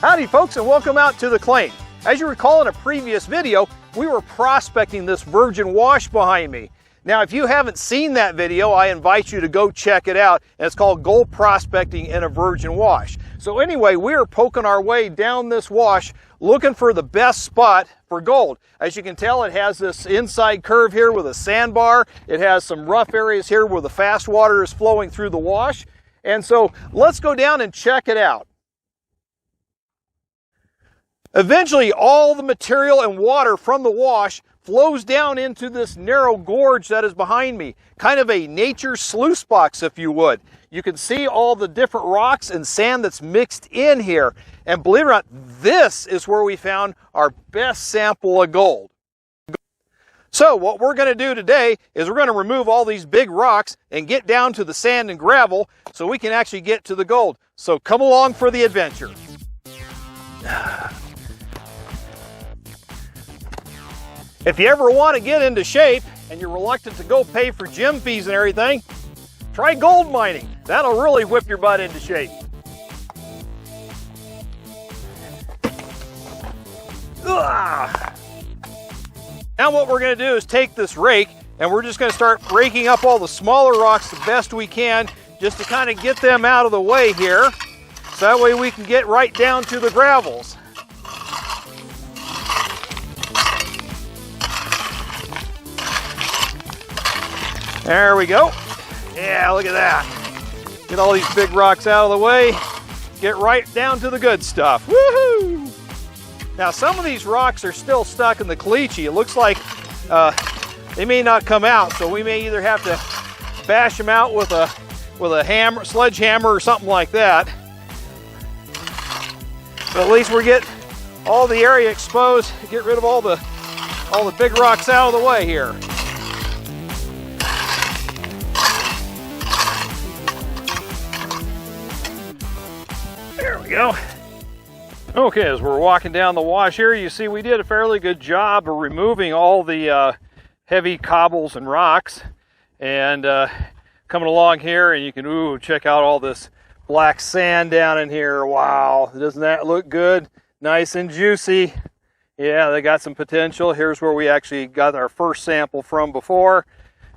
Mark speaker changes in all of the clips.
Speaker 1: Howdy folks, and welcome out to the claim. As you recall in a previous video, we were prospecting this virgin wash behind me. Now if you haven't seen that video, I invite you to go check it out. And it's called Gold Prospecting in a Virgin Wash. So anyway, we are poking our way down this wash looking for the best spot for gold. As you can tell, it has this inside curve here with a sandbar. It has some rough areas here where the fast water is flowing through the wash. And so let's go down and check it out. Eventually, all the material and water from the wash flows down into this narrow gorge that is behind me. Kind of a nature sluice box, if you would. You can see all the different rocks and sand that's mixed in here. And believe it or not, this is where we found our best sample of gold. So what we're going to do today is we're going to remove all these big rocks and get down to the sand and gravel so we can actually get to the gold. So come along for the adventure. If you ever want to get into shape and you're reluctant to go pay for gym fees and everything, try gold mining. That'll really whip your butt into shape. Ugh. Now what we're going to do is take this rake and we're just going to start raking up all the smaller rocks the best we can just to kind of get them out of the way here. So that way we can get right down to the gravels. There we go. Yeah, look at that. Get all these big rocks out of the way. Get right down to the good stuff. Woohoo! Now some of these rocks are still stuck in the caliche. It looks like they may not come out, so we may either have to bash them out with a hammer, sledgehammer or something like that. But at least we get all the area exposed, get rid of all the big rocks out of the way here. There we go. Okay, as we're walking down the wash here, you see we did a fairly good job of removing all the heavy cobbles and rocks. And coming along here, and you can check out all this black sand down in here. Wow, doesn't that look good? Nice and juicy. Yeah, they got some potential. Here's where we actually got our first sample from before.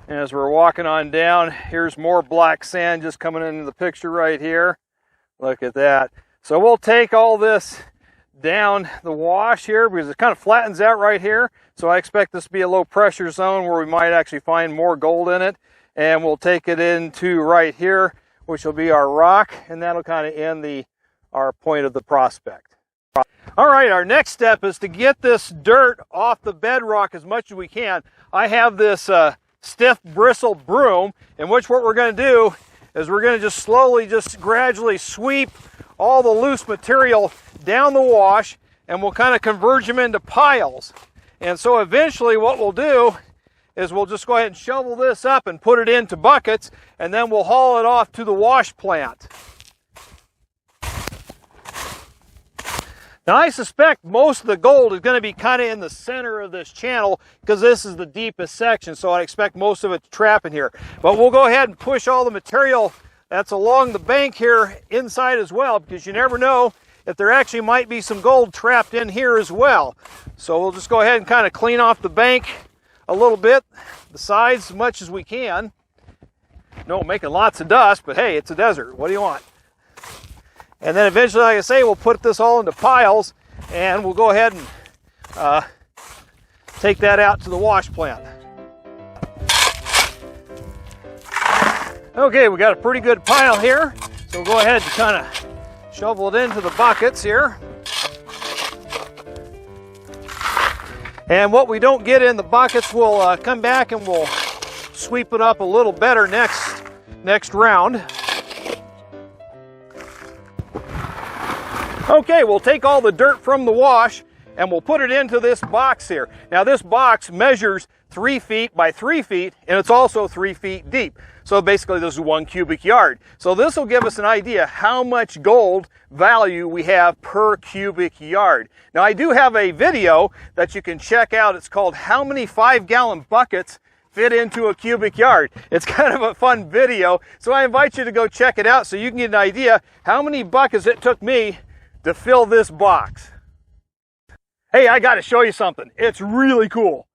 Speaker 1: And as we're walking on down, here's more black sand just coming into the picture right here. Look at that. So we'll take all this down the wash here because it kind of flattens out right here. So I expect this to be a low pressure zone where we might actually find more gold in it. And we'll take it into right here, which will be our rock. And that'll kind of end our point of the prospect. All right, our next step is to get this dirt off the bedrock as much as we can. I have this stiff bristled broom, in which what we're going to do is we're going to just slowly, just gradually sweep all the loose material down the wash, and we'll kind of converge them into piles. And so eventually what we'll do is we'll just go ahead and shovel this up and put it into buckets, and then we'll haul it off to the wash plant. Now I suspect most of the gold is going to be kind of in the center of this channel because this is the deepest section, so I expect most of it to trap in here. But we'll go ahead and push all the material that's along the bank here inside as well, because you never know if there actually might be some gold trapped in here as well. So we'll just go ahead and kind of clean off the bank a little bit, the sides as much as we can. No making lots of dust, but hey, it's a desert. What do you want? And then eventually, like I say, we'll put this all into piles and we'll go ahead and take that out to the wash plant. Okay, we got a pretty good pile here. So we'll go ahead and kind of shovel it into the buckets here. And what we don't get in the buckets, we'll come back and we'll sweep it up a little better next round. Okay, we'll take all the dirt from the wash and we'll put it into this box here. Now this box measures 3 feet by 3 feet, and it's also 3 feet deep. So basically this is 1 cubic yard. So this will give us an idea how much gold value we have per cubic yard. Now I do have a video that you can check out. It's called How Many 5-Gallon Buckets Fit into a Cubic Yard. It's kind of a fun video, so I invite you to go check it out so you can get an idea how many buckets it took me to fill this box. Hey, I got to show you something. It's really cool.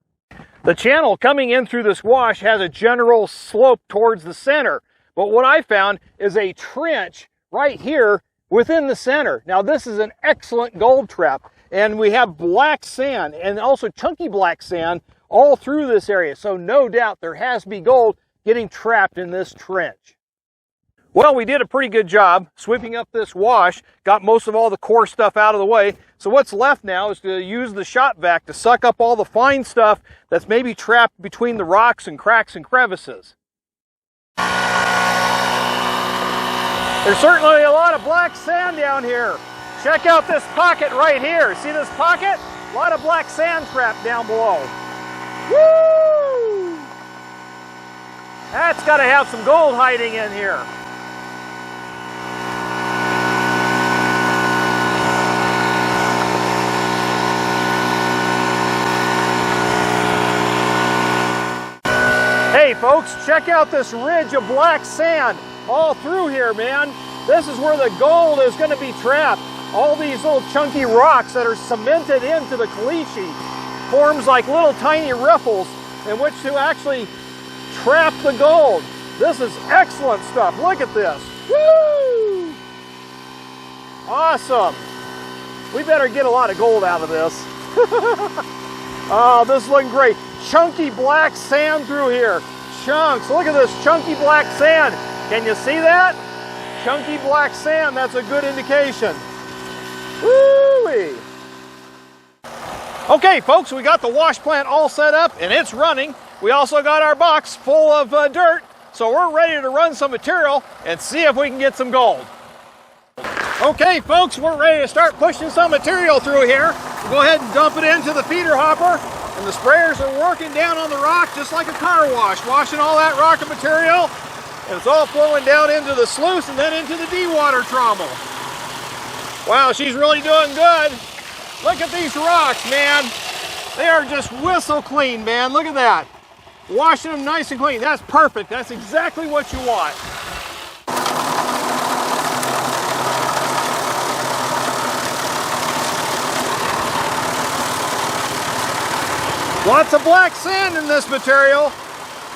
Speaker 1: The channel coming in through this wash has a general slope towards the center, but what I found is a trench right here within the center. Now this is an excellent gold trap, and we have black sand and also chunky black sand all through this area, so no doubt there has to be gold getting trapped in this trench. Well, we did a pretty good job sweeping up this wash, got most of all the coarse stuff out of the way. So what's left now is to use the shop vac to suck up all the fine stuff that's maybe trapped between the rocks and cracks and crevices. There's certainly a lot of black sand down here. Check out this pocket right here. See this pocket? A lot of black sand trapped down below. Woo! That's got to have some gold hiding in here. Hey folks, check out this ridge of black sand all through here, man. This is where the gold is going to be trapped. All these little chunky rocks that are cemented into the caliche forms like little tiny riffles in which to actually trap the gold. This is excellent stuff. Look at this. Woo! Awesome. We better get a lot of gold out of this. Oh, this is looking great. Chunky black sand through here. Chunks. Look at this chunky black sand. Can you see that? Chunky black sand. That's a good indication. Woo-wee. Okay, folks, we got the wash plant all set up and it's running. We also got our box full of dirt, so we're ready to run some material and see if we can get some gold. Okay, folks, we're ready to start pushing some material through here. We'll go ahead and dump it into the feeder hopper. And the sprayers are working down on the rock just like a car wash, washing all that rock and material. And it's all flowing down into the sluice and then into the dewater trommel. Wow, she's really doing good. Look at these rocks, man. They are just whistle clean, man. Look at that. Washing them nice and clean. That's perfect. That's exactly what you want. Lots of black sand in this material.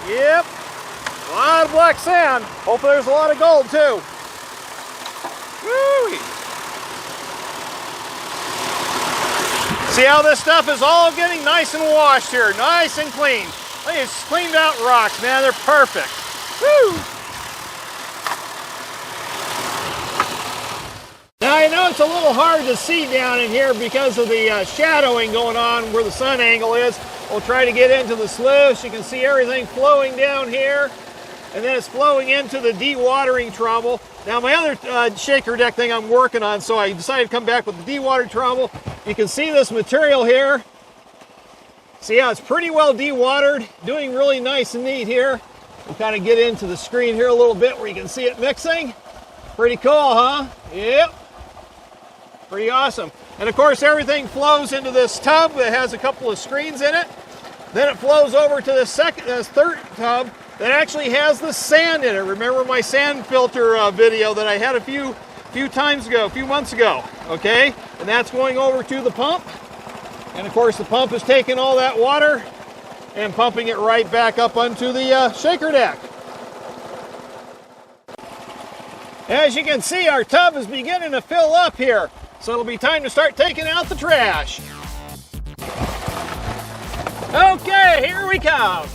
Speaker 1: Yep, a lot of black sand. Hopefully there's a lot of gold too. Woo-wee. See how this stuff is all getting nice and washed here, nice and clean. Look at these cleaned out rocks, man, they're perfect. Woo! Now I know it's a little hard to see down in here because of the shadowing going on where the sun angle is. We'll try to get into the sluice. You can see everything flowing down here, and then it's flowing into the dewatering trommel. Now my other shaker deck thing I'm working on, so I decided to come back with the dewatering trommel. You can see this material here. See how it's pretty well dewatered, doing really nice and neat here. We'll kind of get into the screen here a little bit where you can see it mixing. Pretty cool, huh? Yep. Pretty awesome. And of course everything flows into this tub that has a couple of screens in it. Then it flows over to this third tub that actually has the sand in it. Remember my sand filter video that I had a few months ago, okay? And that's going over to the pump. And of course the pump is taking all that water and pumping it right back up onto the shaker deck. As you can see, our tub is beginning to fill up here. So it'll be time to start taking out the trash. Okay, here we come.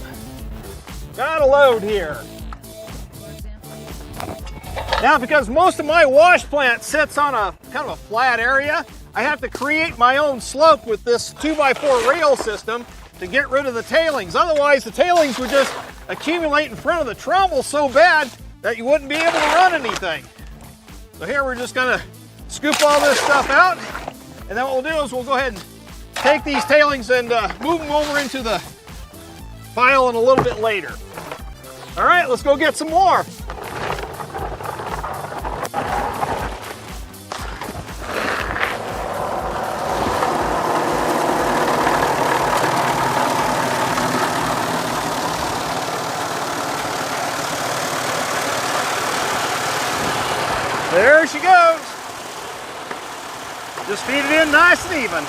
Speaker 1: Got a load here. Now, because most of my wash plant sits on a kind of a flat area, I have to create my own slope with this 2x4 rail system to get rid of the tailings. Otherwise, the tailings would just accumulate in front of the trommel so bad that you wouldn't be able to run anything. So here we're just gonna scoop all this stuff out, and then what we'll do is we'll go ahead and take these tailings and move them over into the pile in a little bit later. All right, let's go get some more. There she goes. Just feed it in nice and even.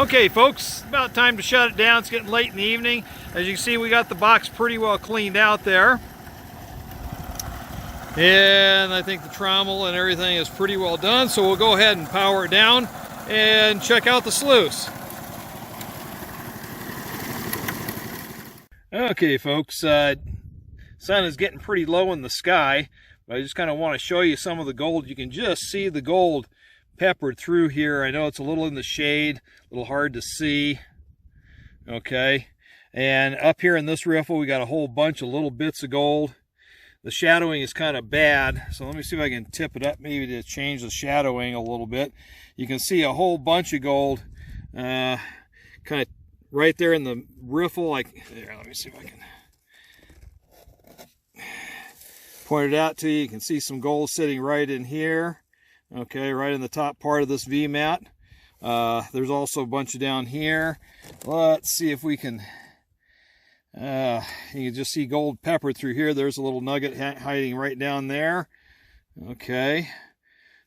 Speaker 1: Okay folks, about time to shut it down. It's getting late in the evening. As you can see, we got the box pretty well cleaned out there. And I think the trommel and everything is pretty well done, so we'll go ahead and power it down and check out the sluice. Okay folks, sun is getting pretty low in the sky, but I just kind of want to show you some of the gold. You can just see the gold peppered through here. I know it's a little in the shade, a little hard to see. Okay, and up here in this riffle we got a whole bunch of little bits of gold. The shadowing is kind of bad, so let me see if I can tip it up maybe to change the shadowing a little bit. You can see a whole bunch of gold kind of right there in the riffle. Like, there, let me see if I can point it out to you. You can see some gold sitting right in here. Okay, right in the top part of this V-mat. There's also a bunch down here. Let's see if we can, you can just see gold peppered through here. There's a little nugget hiding right down there. Okay,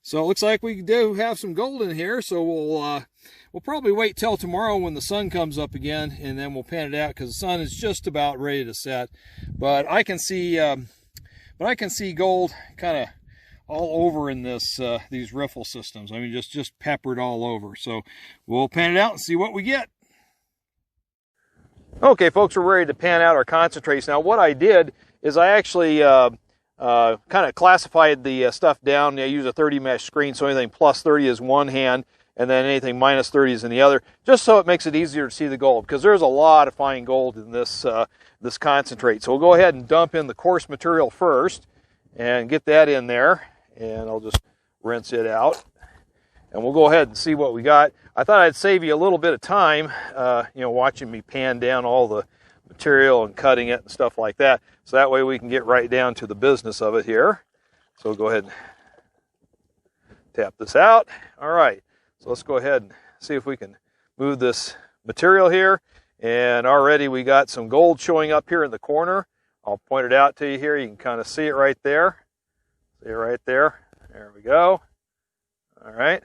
Speaker 1: so it looks like we do have some gold in here, so we'll probably wait till tomorrow when the sun comes up again, and then we'll pan it out, because the sun is just about ready to set. But I can see gold kind of all over in this these riffle systems. I mean, just peppered all over. So we'll pan it out and see what we get. Okay, folks, we're ready to pan out our concentrates. Now, what I did is I actually kind of classified the stuff down. I use a 30 mesh screen, so anything plus 30 is one hand, and then anything minus 30 is in the other, just so it makes it easier to see the gold, because there's a lot of fine gold in this this concentrate. So we'll go ahead and dump in the coarse material first and get that in there. And I'll just rinse it out, and we'll go ahead and see what we got. I thought I'd save you a little bit of time, you know, watching me pan down all the material and cutting it and stuff like that. So that way we can get right down to the business of it here. So we'll go ahead and tap this out. All right, so let's go ahead and see if we can move this material here. And already we got some gold showing up here in the corner. I'll point it out to you here. You can kind of see it right there. See it right there. There we go. All right.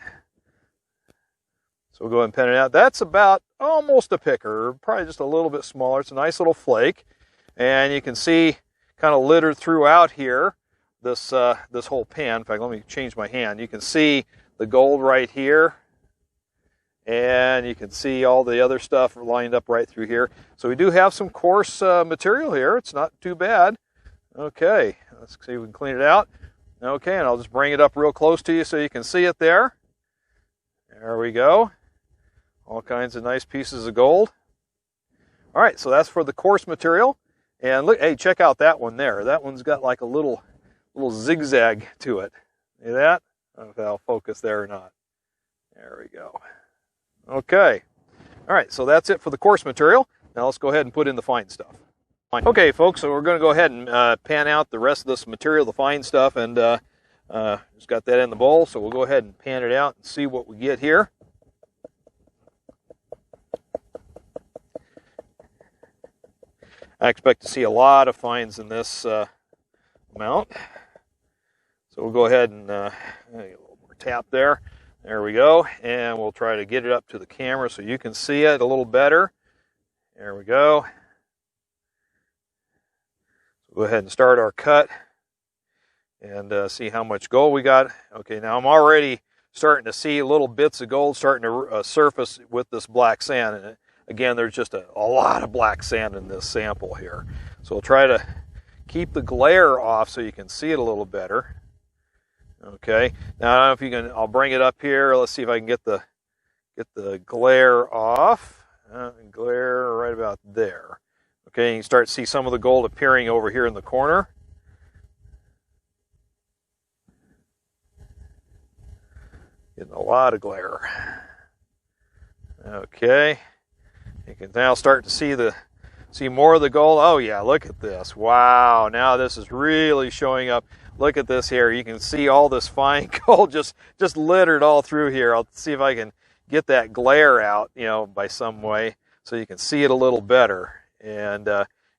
Speaker 1: So we'll go ahead and pen it out. That's about almost a picker, probably just a little bit smaller. It's a nice little flake. And you can see kind of littered throughout here this this whole pan. In fact, let me change my hand. You can see the gold right here. And you can see all the other stuff lined up right through here. So we do have some coarse material here. It's not too bad. Okay, let's see if we can clean it out. Okay, and I'll just bring it up real close to you so you can see it there. There we go. All kinds of nice pieces of gold. All right, so that's for the coarse material. And look, hey, check out that one there. That one's got like a little zigzag to it. See that? I don't know if that'll focus there or not. There we go. Okay. All right, so that's it for the coarse material. Now let's go ahead and put in the fine stuff. Okay, folks, so we're going to go ahead and pan out the rest of this material, the fine stuff, and just got that in the bowl, so we'll go ahead and pan it out and see what we get here. I expect to see a lot of fines in this amount. So we'll go ahead and get a little more tap there. There we go, and we'll try to get it up to the camera so you can see it a little better. There we go. Go ahead and start our cut and see how much gold we got. Okay, now I'm already starting to see little bits of gold starting to surface with this black sand. And again, there's just a lot of black sand in this sample here. So we'll try to keep the glare off so you can see it a little better. Okay, now I don't know if you can, I'll bring it up here. Let's see if I can get the glare off. Glare right about there. Okay, you can start to see some of the gold appearing over here in the corner. Getting a lot of glare. Okay, you can now start to see more of the gold. Oh yeah, look at this. Wow, now this is really showing up. Look at this here. You can see all this fine gold just littered all through here. I'll see if I can get that glare out, you know, by some way so you can see it a little better. And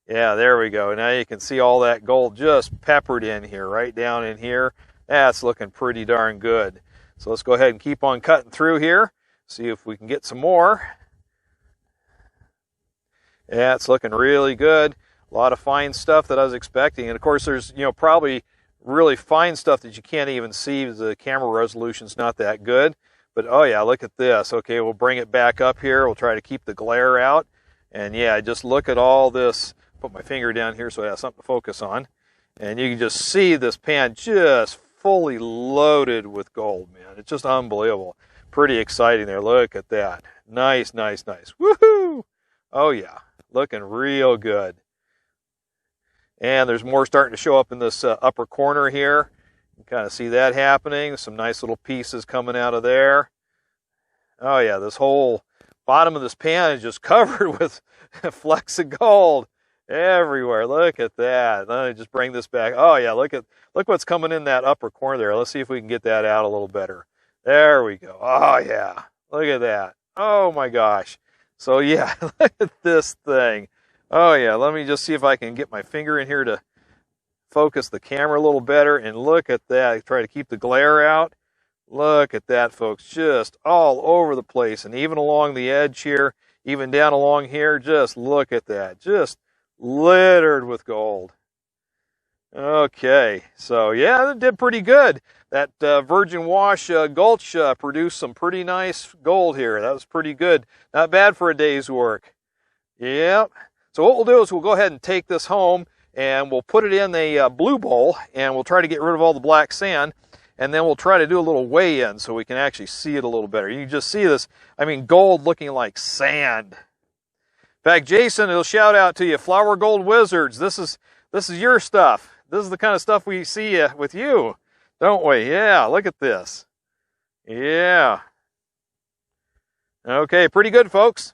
Speaker 1: Yeah, there we go. Now you can see all that gold just peppered in here, right down in here. That's looking pretty darn good. So let's go ahead and keep on cutting through here, see if we can get some more. Yeah, it's looking really good. A lot of fine stuff that I was expecting. And of course, there's, probably really fine stuff that you can't even see. The camera resolution's not that good. But oh yeah, look at this. Okay, we'll bring it back up here. We'll try to keep the glare out. And yeah, just look at all this. Put my finger down here so I have something to focus on. And you can just see this pan just fully loaded with gold, man. It's just unbelievable. Pretty exciting there. Look at that. Nice, nice, nice. Woohoo! Oh yeah, looking real good. And there's more starting to show up in this upper corner here. You can kind of see that happening. Some nice little pieces coming out of there. Oh yeah, this whole bottom of this pan is just covered with flecks of gold everywhere. Look at that. Let me just bring this back. Oh yeah, look what's coming in that upper corner there. Let's see if we can get that out a little better. There we go. Oh yeah, look at that. Oh my gosh. So yeah, look at this thing. Oh yeah, let me just see if I can get my finger in here to focus the camera a little better, and look at that. Try to keep the glare out. Look at that, folks, just all over the place, and even along the edge here, even down along here, just look at that, just littered with gold. Okay, so yeah, it did pretty good. That Virgin Wash Gulch produced some pretty nice gold here. That was pretty good. Not bad for a day's work. Yep. So what we'll do is we'll go ahead and take this home, and we'll put it in a blue bowl, and we'll try to get rid of all the black sand, and then we'll try to do a little weigh-in so we can actually see it a little better. You can just see this, I mean, gold looking like sand. In fact, Jason, it'll shout out to you, Flower Gold Wizards. This is your stuff. This is the kind of stuff we see with you, don't we? Yeah, look at this. Yeah. Okay, pretty good, folks.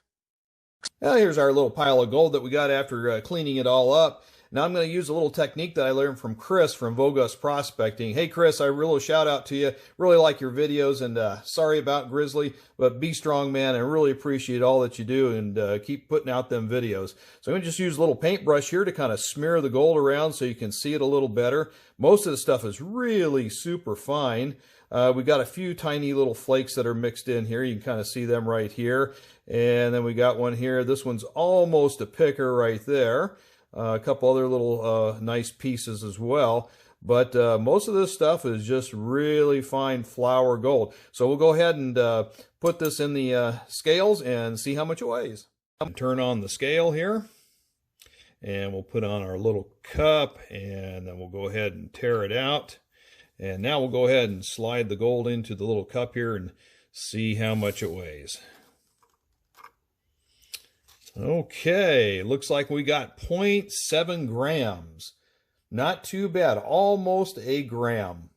Speaker 2: Well, here's our little pile of gold that we got after cleaning it all up. Now I'm going to use a little technique that I learned from Chris from Vogus Prospecting. Hey Chris, I really shout out to you. Really like your videos, and sorry about Grizzly, but be strong, man, and really appreciate all that you do, and keep putting out them videos. So I'm going to just use a little paintbrush here to kind of smear the gold around so you can see it a little better. Most of the stuff is really super fine. We got a few tiny little flakes that are mixed in here. You can kind of see them right here. And then we got one here. This one's almost a picker right there. A couple other little nice pieces as well. But most of this stuff is just really fine flour gold. So we'll go ahead and put this in the scales and see how much it weighs. Turn on the scale here. And we'll put on our little cup, and then we'll go ahead and tear it out. And now we'll go ahead and slide the gold into the little cup here and see how much it weighs. Okay, looks like we got 0.7 grams. Not too bad, almost a gram.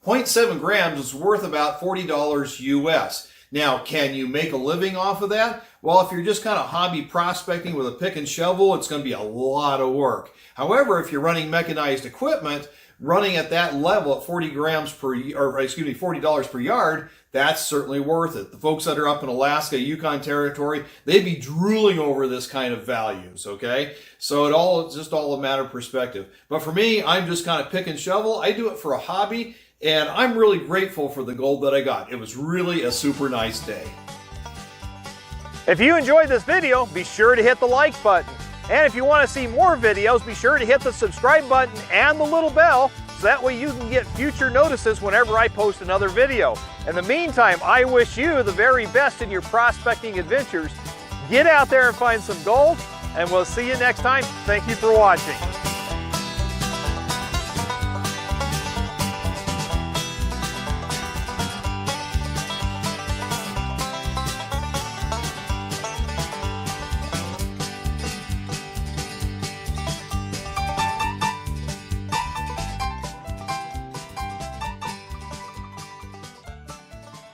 Speaker 2: 0.7 grams is worth about $40 US. Now, can you make a living off of that? Well, if you're just kind of hobby prospecting with a pick and shovel, it's going to be a lot of work. However, if you're running mechanized equipment, running at that level at $40 per yard, that's certainly worth it. The folks that are up in Alaska, Yukon Territory, they'd be drooling over this kind of values, okay? So it's just all a matter of perspective. But for me, I'm just kind of pick and shovel. I do it for a hobby, and I'm really grateful for the gold that I got. It was really a super nice day.
Speaker 1: If you enjoyed this video, be sure to hit the like button. And if you want to see more videos, be sure to hit the subscribe button and the little bell, so that way you can get future notices whenever I post another video. In the meantime, I wish you the very best in your prospecting adventures. Get out there and find some gold, and we'll see you next time. Thank you for watching.